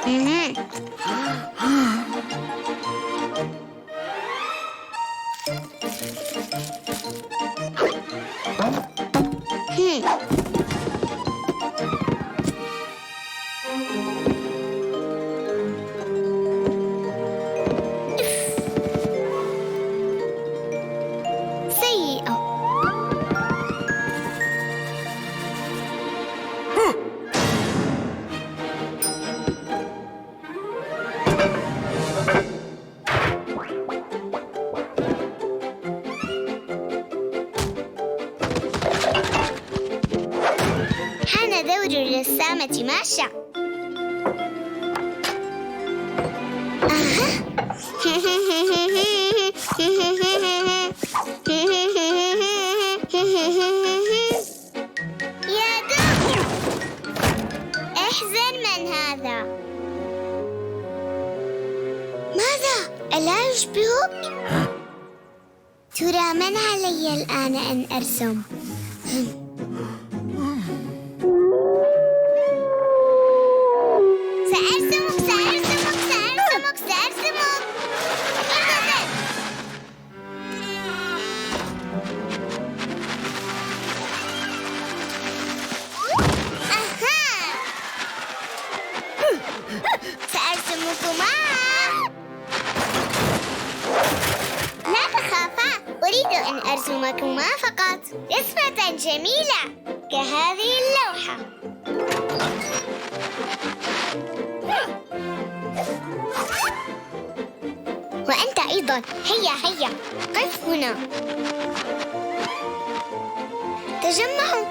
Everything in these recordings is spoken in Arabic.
حان دور الرسامة ماشا. يا دب، احذر من هذا. ماذا؟ ألا يشبهك؟ ترى من علي الآن أن أرسم؟ سأرسمكما. لا تخافا، أريد أن أرسمكما فقط رسمة جميلة كهذه اللوحة. وأنت أيضا، هيا قف هنا. تجمعوا.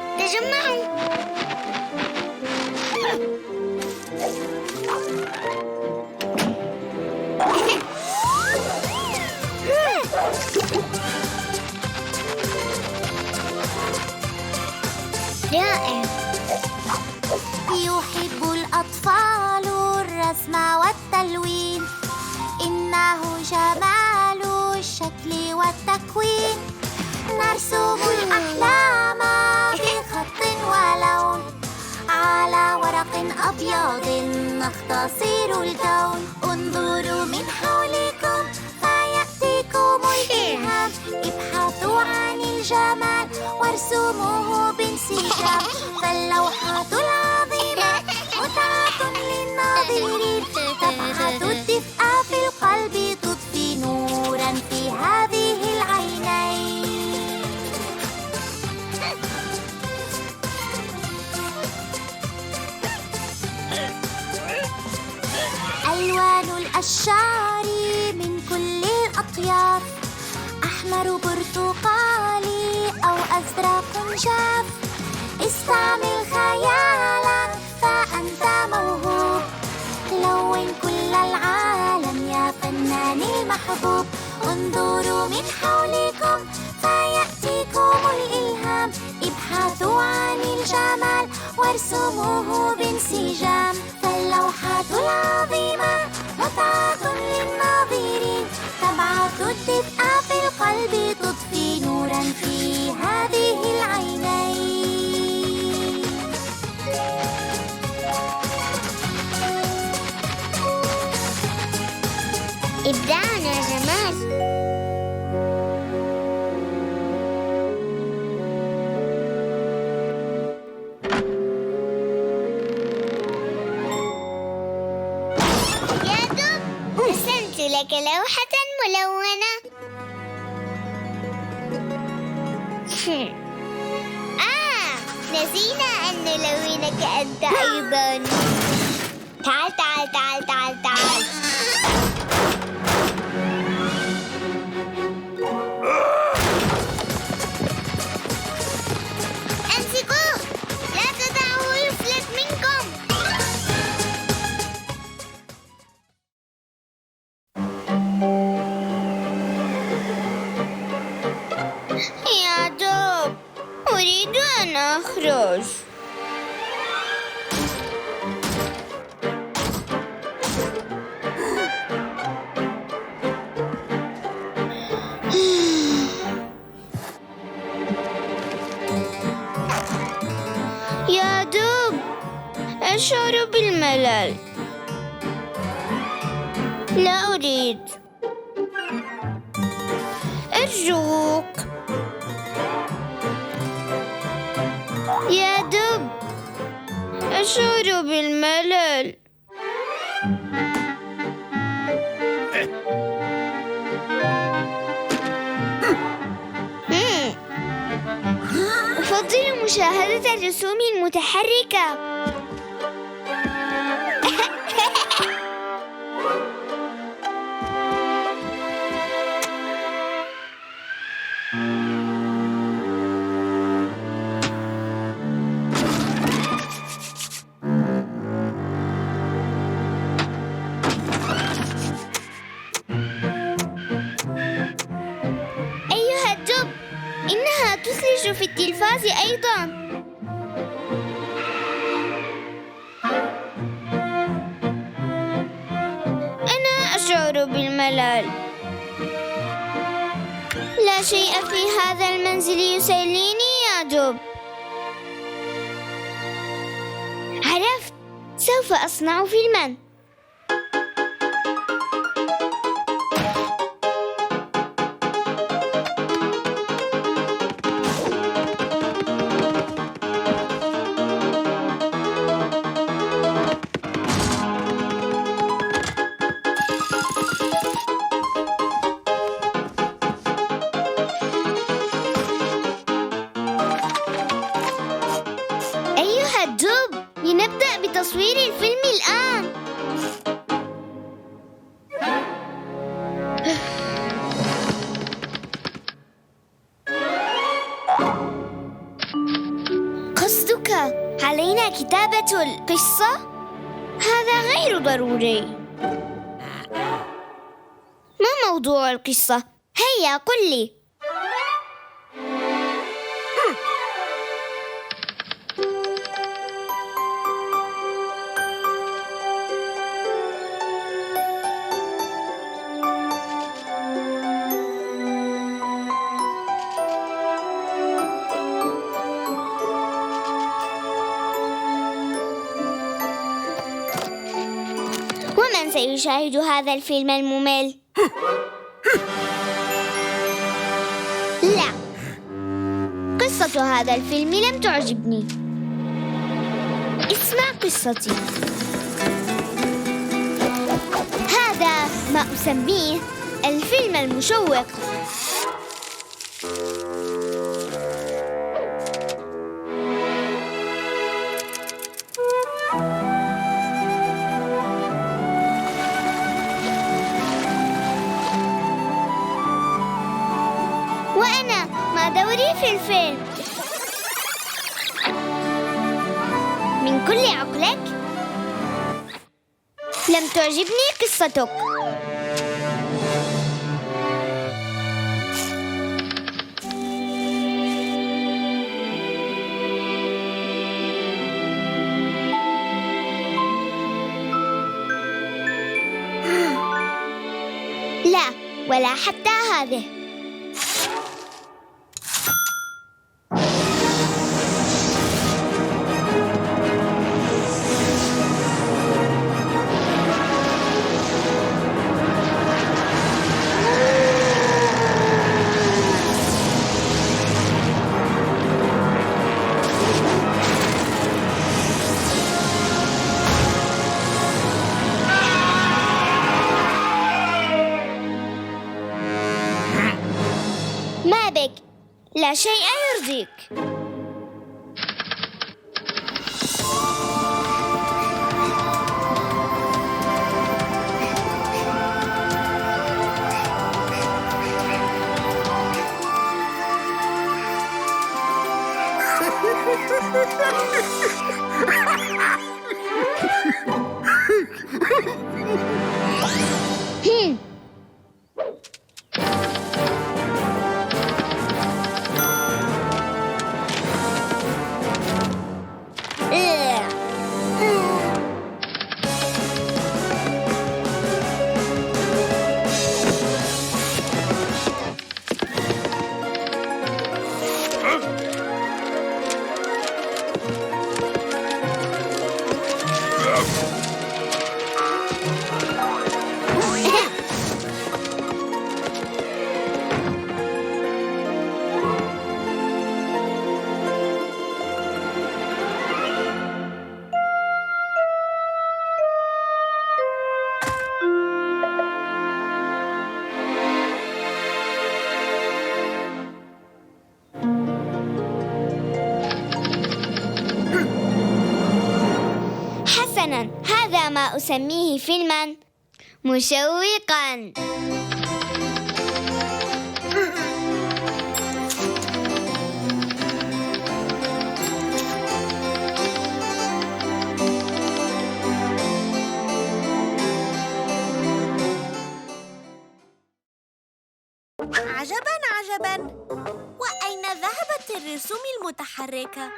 رائع. يحب الأطفال الرسم والتلوين، إنه جمال الشكل والتكوين. نرسم الأحلام بخط ولون، على ورق أبيض نختصر الكون. انظروا من حولكم فيأتيكم الإلهام، ابحثوا عن الجمال وارسموه بانسجام. فاللوحة العظيمة متعة للناظرين، تبعث الدفء في القلب، تضفي نورا في هذه العينين. ألوان الأشجار من كل الأطياف، أحمر برتقالي أو أزرق جاف. استعمل خيالك فأنت موهوب، لون كل العالم يا فنان المحبوب. انظروا من حولكم فيأتيكم الإلهام، ابحثوا عن الجمال وارسموه بانسجام. فاللوحة العظيمة متعة للناظرين، تبعث الدفء في القلب، تضفي نورا في هذه العينين. إبداع وجمال. يا دب، رسمت لك لوحة ملونة. نسينا أن نلونك أنت أيضا. تعال. أمسكوه، لا تدعوه يفلت منكم. يا دب، أريد أن أخرج. يا دب، أشعر بالملل. لا أريد. أرجوك يا دب، أشعر بالملل. أفضل مشاهدة الرسوم المتحركة. أيها الدب، إنها تثلج في التلفاز أيضا. أنا أشعر بالملل. لا شيء في هذا المنزل يسليني يا دب. عرفت، سوف أصنع فيلما. أيها الدب، لنبدأ بتصوير الفيلم الآن. قصدك علينا كتابة القصة؟ هذا غير ضروري. ما موضوع القصة؟ هيا قل لي. ومن سيشاهد هذا الفيلم الممل؟ لا، قصة هذا الفيلم لم تعجبني. اسمع قصتي. هذا ما أسميه الفيلم المشوق. وأنا ما دوري في الفيلم؟ من كل عقلك؟ لم تعجبني قصتك. لا، ولا حتى هذه. ما بك؟ لا شيء يرضيك. حسناً، هذا ما أسميه فيلماً مشوقاً. عجباً عجباً، وأين ذهبت الرسوم المتحركة؟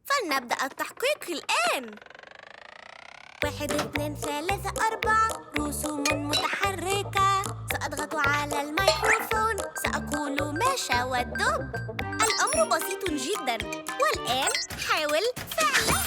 فلنبدأ التحقيق الآن. 1 2 3 4 رسوم متحركة. سأضغط على الميكروفون، سأقول ماشا والدب. الأمر بسيط جداً، والآن حاول فعله.